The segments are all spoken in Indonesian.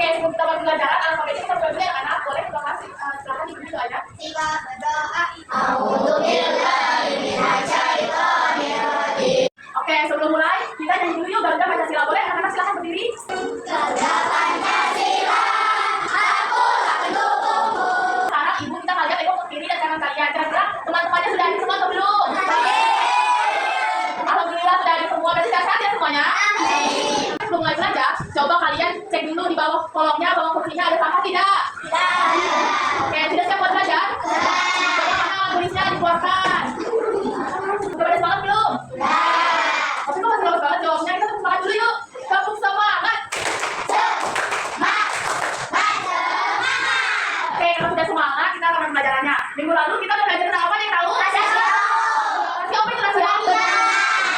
Oke, sebelum kita mulai pelajaran alfabetnya kita mulai dulu ya anak. Boleh kita kasih silakan ibu dulu aja. Sila berdoa. A'udzubillahi minasyaitonir rajim. Oke, sebelum mulai kita nyanyi dulu yuk Garuda Pancasila. Boleh anak-anak silakan berdiri. Garuda Pancasila, aku tak mendukungmu. Sekarang ibu kita ngajak tengok ke kiri dan kanan kalian. Kira-kira teman-temannya sudah ada semua atau belum? Alhamdulillah sudah ada semua. Berarti sehat ya semuanya? Sebelum mulai belajar, coba kalian cek dulu di bawah kolongnya, bawah kursinya ada sampah tidak? Oke, sudah siap buat belajar? Coba mana tulisnya dikeluarkan. Sudah pada semangat belum? Tapi kok masih lemes banget jawabnya? Kita tepuk tangan dulu yuk. Tepuk semangat. Oke, kalau sudah semangat, kita akan pelajarannya. Minggu lalu kita udah belajar tentang apa nih, tahu? Masih apa itu rasanya?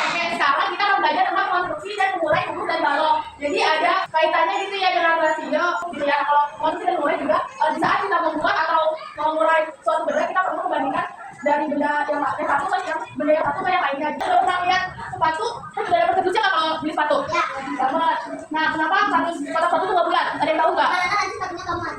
Oke, sekarang kita akan belajar tentang konstruksi dan memulai kubus dan balok. Jadi ada kaitannya gitu ya dengan rasio gitu ya. Kalau konstruksi dan memulai juga di saat kita membuat atau memulai suatu benda, kita perlu membandingkan dari benda yang satu ke yang benda yang satu ke yang lainnya. Kita udah pernah lihat sepatu, kan sudah dapat kedusnya nggak kalau beli sepatu? Dapat. Nah, kenapa kotak sepatu itu nggak bulat? Ada yang tahu nggak?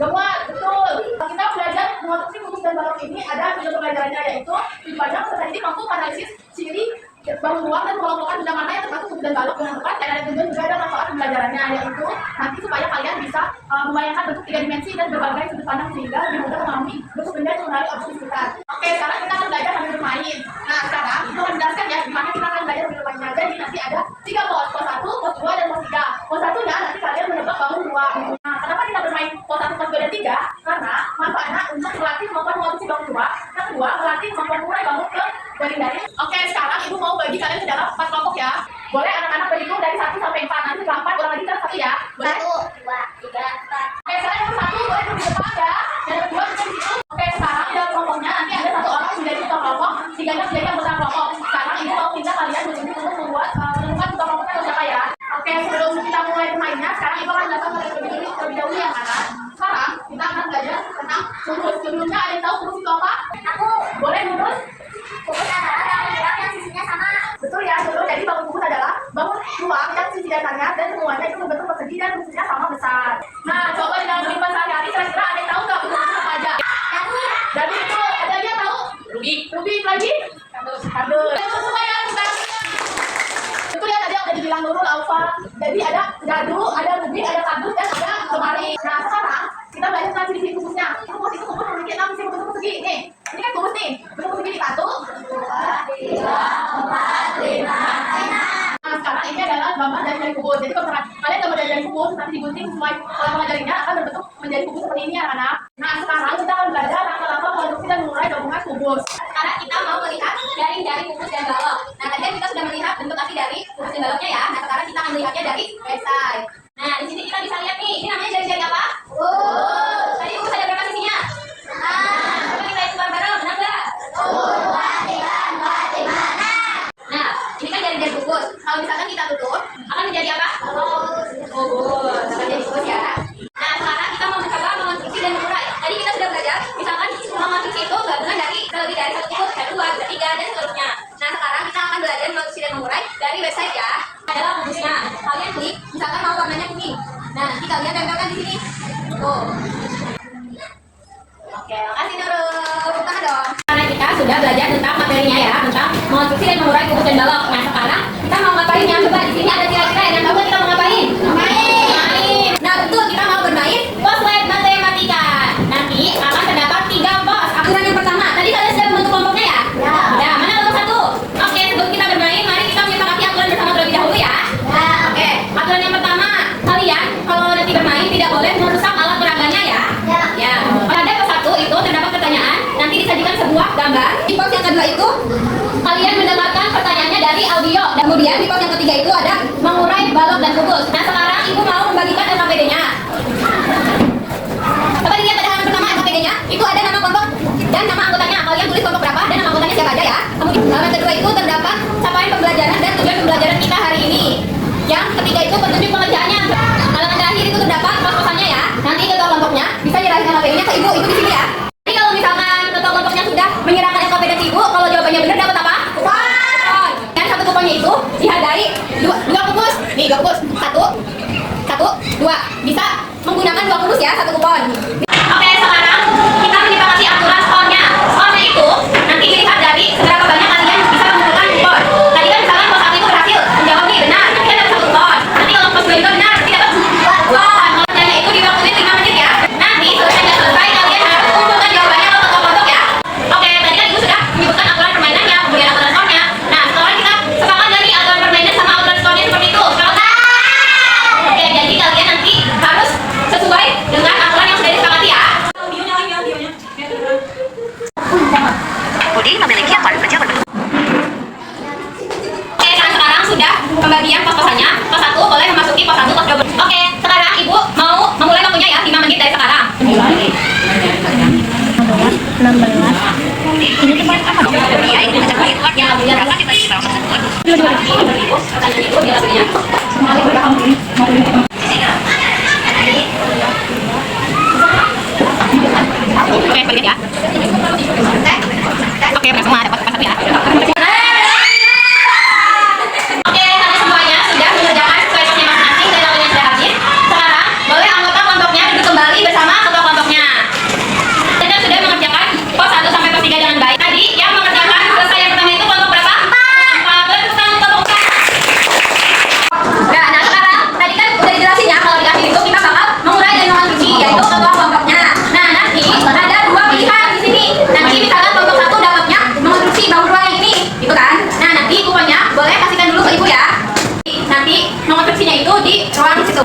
Gemuat, betul. Kita belajar mengonstruksi kubus dan balok ini ada video pembelajarannya, yaitu dipajang peserta didik mampu analisis ciri bangun ruang dan mengelompokkan benda mana yang termasuk kubus dan balok dengan tepat. Dan tujuan juga ada manfaat pembelajarannya, yaitu nanti supaya kalian bisa membayangkan bentuk 3 dimensi dan berbagai sudut pandang sehingga lebih mudah memahami bentuk benda yang mengenali objek di sekitar. Oke, sekarang kita akan belajar sambil bermain. Nah, sekarang kita akan menjelaskan ya gimana kita akan belajar sambil bermainnya. Jadi nanti ada 3 pos, pos 1, pos 2, dan pos 3. Pos 1-nya nanti kalian menebak bangun ruang. Nah, kenapa kita bermain pos 1, pos 2, dan 3? Karena manfaatnya untuk melatih kemampuan mengonstruksi bangun rumah. Yang kedua, melatih kemampuan mulai bangun ke garing-garing. Oke, sekarang ibu mau bagi kalian ke dalam 4 kelompok ya. Boleh anak-anak berhitung dari 1 sampai 4. Nanti setelah 4 ulang lagi ke 1 ya. Boleh? 1, 2, 3, 4. Oke, sekarang yang satu boleh duduk di depan ya. Yang kedua bisa di situ. Oke, sekarang di dalam kelompoknya nanti ada 1 orang menjadi ketua kelompok, 3-nya menjadi anggota kelompok. Sekarang ibu mau minta kalian berdiri untuk membuat menemukan ketua kelompoknya atau siapa ya. Oke, sebelum kita mulai bermainnya, sekarang ibu akan datang terlebih dahulu ya anak. Sekarang kita akan belajar tentang kubus. Sebelumnya ada yang tahu kubus itu apa? Aku. Boleh kubus? Kubus adalah bangun ruang yang sisinya sama. Betul ya, betul. Jadi bangun kubus adalah bangun ruang yang sisi dasarnya dan semuanya itu berbentuk persegi dan fungsinya sama besar. Nah, coba di dalam kehidupan sehari-hari kira-kira ada yang tahu nggak kubus itu apa aja? Jadi itu ada yang tahu? Rubik lagi? Kardus. Itu semua ya, bukan? Betul ya, tadi yang udah dibilang Nurul, Alfa. Jadi ada dadu, ada rubik, ada kardus, dan ada lemari. Nah, sekarang kita belajar tentang ciri-ciri kubusnya. Kubus itu kubus memiliki 6 sisi bentuk persegi. Nih, ini kan kubus nih. Bentuk persegi di 1, 2, 3, 4, 5. Nah, sekarang ini adalah gambar dari kubus. Jadi kalau misalkan kalian gambar dari kubus, nanti digunting sesuai mengajarinya akan berbentuk menjadi kubus seperti ini ya anak. Nah, sekarang kita akan belajar langkah-langkah konstruksi dan memulai gabungan kubus. Sekarang kita mau melihat jaring-jaring kubus dan balok. Nah, tadi kita sudah melihat bentuk asli dari kubus dan baloknya ya. Nah, sekarang kita akan melihatnya dari website. Nah, di sini kita bisa lihat nih, ini namanya jaring-jaring apa? Tadi kubus ada berapa sisinya? Coba kita hitung bareng-bareng, benar nggak? 1, 2, 3, 4, 5, 6. Nah, ini kan jaring-jaring kubus. Kalau misalkan kita tutup, akan menjadi apa? Kubus. Akan jadi kubus ya. Nah, sekarang kita mau mencoba mengonstruksi dan memulai. Tadi kita sudah belajar, misalkan mengonstruksi itu gabungan dari lebih dari 1 kubus, 2, 3, dan seterusnya. Nah, sekarang kita akan belajar mengonstruksi dan memulai dari website ya. Adalah kubusnya. Kalian klik, misalkan mau warnanya kuning. Nah, nanti kalian tempelkan di sini. Tuh. Oke, makasih Nurul. Tepuk tangan dong. Karena kita sudah belajar tentang materinya ya, tentang mengonstruksi dan memulai kubus dan balok. Nah, sekarang kita mau ngapain ya? Coba di sini ada kira-kira yang tahu kita mau ngapain? Main. Nah, betul kita mau bermain pos lab matematika. Nanti akan terdapat 3 pos. Aturan yang pertama, tadi kalian sudah membentuk kelompoknya ya? Ya. Mana kelompok 1? Oke, sebelum kita bermain, mari kita menyepakati aturan bersama terlebih dahulu ya. Oke, aturan yang pertama, kalian kalau nanti bermain tidak boleh merusak alat peraganya ya. Ya. Pada pos 1 itu terdapat pertanyaan, nanti disajikan sebuah gambar. Di pos yang kedua itu kalian mendengarkan pertanyaannya dari audio. Dan kemudian di pos yang ketiga itu ada mengurai balok dan kubus. Nah, sekarang ibu mau membagikan LKPD-nya. Coba dilihat pada halaman pertama LKPD-nya. Itu ada nama kelompok dan nama anggotanya. Kalian tulis kelompok berapa dan nama anggotanya siapa aja ya. Kemudian halaman kedua itu terdapat capaian pembelajaran dan tujuan pembelajaran kita hari ini. Yang ketiga itu petunjuk pengerjaannya. Halaman terakhir itu terdapat pos-posannya ya. Nanti ketua kelompoknya bisa nyerahin LKPD-nya ke ibu. Ibu di sini ya. Jadi kalau misalkan ketua kelompoknya sudah menyerahkan LKPD ke ibu, kalau jawabannya benar dapat apa? Kupon. Dan 1 kuponnya itu dihargai 2 kubus. Nih 2 kubus. 1, 2. Bisa menggunakan 2 kubus ya, 1 kupon. Oke, sekarang kita menyepakati aturan skornya. Skornya itu nanti dilihat dari seberapa banyak kalian bisa mengumpulkan kupon. Tadi kan misalkan pos 1 itu berhasil menjawab nih benar, nanti dapat 1 kupon. Nanti kalau pos 2 itu benar, nanti dapat 2 kupon. Kalau nanya itu diwaktuin 5 menit ya. Nanti selesai kalian harus kumpulkan jawabannya ke kelompok ya. Oke, tadi kan ibu sudah menyebutkan aturan permainannya, kemudian aturan skornya. Nah, sekarang kita sepakat dari aturan permainan sama aturan skornya seperti itu. Oke, jadi kalian nanti harus sesuai dengan aturan yang sudah disepakati ya. Budi memiliki akun kerja berbentuk. Oke, kan sekarang sudah pembagian pos-posannya. Pos 1 boleh memasuki pos 1, pos 2. Oke, sekarang ibu mau memulai waktunya ya, 5 menit dari sekarang. Ini tempat apa? Dia ingin mengajak keluarga. Berapa dibagi barang tersebut? Pertanyaan ibu biasanya. Oke, balik ya. Oke, mereka semua ada pos 1 ya. Oke, kalian semuanya sudah mengerjakan sesuai posnya masing-masing dan waktunya sudah habis. Sekarang boleh anggota kelompoknya duduk kembali bersama ketua kelompoknya. Kita sudah mengerjakan pos 1 sampai pos 3 dengan baik. Tadi yang mengerjakan selesai yang pertama itu kelompok berapa? 4. Boleh tepuk tangan untuk kelompok 4. Nah, sekarang tadi kan udah dijelasin ya kalau di akhir itu kita bakal mengurai dan mengonstruksi yaitu ketua kelompoknya. Nah, nanti ada 2 pilihan di sini. Nanti misalkan kelompok 1 dapatnya mengonstruksi bangun ruang yang ini, gitu kan? Nah, nanti kuponnya boleh kasihkan dulu ke ibu ya. Nanti mengonstruksinya itu di ruang situ.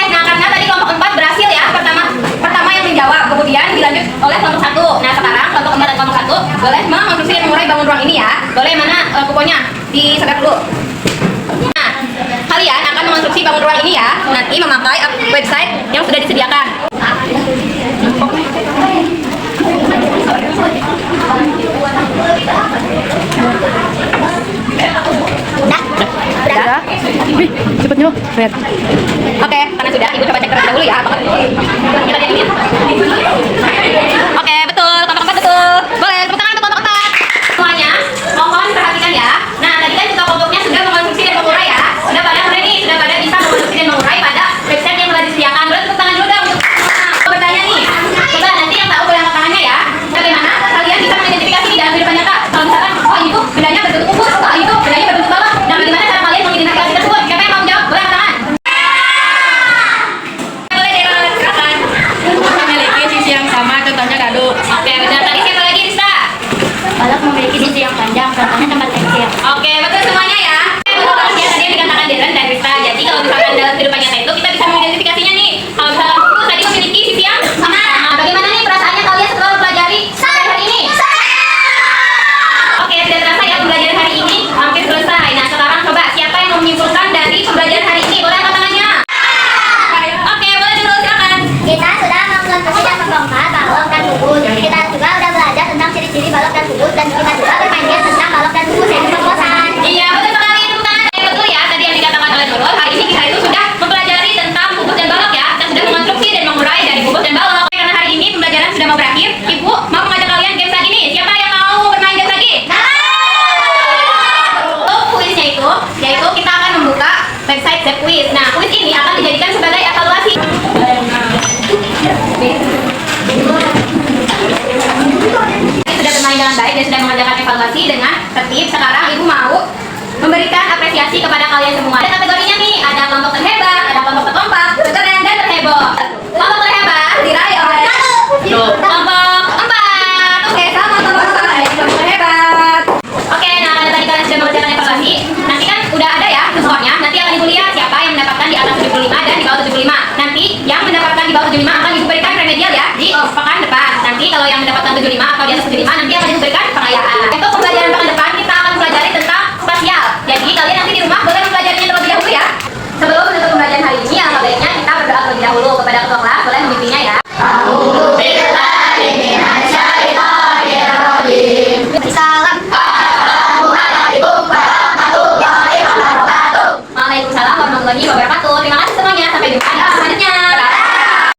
Nah, karena tadi kelompok 4 berhasil ya, pertama yang menjawab, kemudian dilanjut oleh kelompok 1. Nah, sekarang kelompok 4 dan kelompok 1 boleh mengonstruksi dan mengurai bangun ruang ini ya. Boleh mana kuponnya? Disebar dulu. Nah, kalian akan mengonstruksi bangun ruang ini ya, nanti memakai website yang sudah disediakan. Udah? Wih, cepetnya, lihat. Oke, karena sudah, ibu coba cek terlebih dahulu ya. Apakah kita lihat ini? Oke, betul, kelompok 4 betul. Boleh, tepuk tangan untuk kelompok 4. Semuanya, mohon perhatikan ya. Nah, tadi kan kita kelompoknya sudah mengonstruksi dan mengurai ya. Sudah pada ready, sudah pada bisa mengonstruksi dan mengurai pada website yang telah disediakan. Boleh tepuk tangan dulu dong untuk bertanya nih. Coba nanti yang tahu boleh angkat tangannya ya. Bagaimana kalian bisa mengidentifikasi di dalam kehidupan nyata? Kalau misalkan, oh itu bedanya berbentuk kubus, oh itu bedanya berbentuk balok. Nah, bagaimana cara kalian mengidentifikasi tersebut? Siapa yang mau menjawab? Boleh angkat tangan. Boleh deh, silakan. Memiliki sisi yang sama, contohnya dadu. Oke, benar. Tadi siapa lagi, Rista? Balok memiliki sisi yang panjang, contohnya tempat tekstil. Oke, betul semuanya ya. Betul ya, tadi yang dikatakan Deren dan Rista. Jadi kalau misalkan dalam kehidupan nyata itu kita bisa mengidentifikasinya nih. Kalau misalkan itu tadi memiliki sisi yang sama. Nah, bagaimana nih perasaannya kalian setelah mempelajari hari ini? Oke, tidak terasa ya pembelajaran hari ini hampir selesai. Nah, sekarang coba siapa yang mau menyimpulkan dari pembelajaran hari ini? Boleh angkat tangannya? Oke, boleh dulu silakan. Kita sudah mengonstruksi dan membongkar balok dan kubus. Kita juga udah belajar tentang ciri-ciri balok dan kubus dan kita juga bermain game tentang balok dan kubus yang pembosan. Iya, betul sekali. Tepuk tangan. Betul ya, tadi yang dikatakan oleh Nurul. Hari ini kita itu sudah mempelajari tentang kubus dan balok ya. Kita sudah mengonstruksi dan mengurai dari kubus dan balok. Karena hari ini pembelajaran sudah mau berakhir, Ibu mau mengajak kalian games lagi nih. Siapa yang mau bermain games lagi? Untuk kuisnya itu, yaitu kita akan membuka website The Quiz. Nah, kuis ini akan dijadikan sebagai evaluasi. Sudah bermain dengan baik dan sudah mengerjakan evaluasi dengan tertib. Sekarang ibu mau memberikan apresiasi kepada kalian semua. Ada kategorinya nih, ada kelompok terhebat, ada kelompok terkompak, terkeren dan terheboh. Kelompok terhebat diraih oleh kelompok 4. Oke, sama kelompok 4 kelompok terhebat. Oke, nah karena tadi kalian sudah mengerjakan evaluasi, nanti kan udah ada ya skornya. Nanti akan ibu lihat siapa yang mendapatkan di atas 75 dan di bawah 75. Nanti yang mendapatkan di bawah 75 akan diberikan remedial ya di pekan depan. Nanti kalau yang mendapatkan 75 atau di atas 75 nanti akan diberikan pengayaan. Untuk pembelajaran pekan depan kita akan pelajari tentang spasial. Jadi kalian nanti di rumah boleh mempelajarinya terlebih dahulu ya. Sebelum menutup pembelajaran hari ini, alangkah baiknya kita berdoa terlebih dahulu kepada ketua kelas.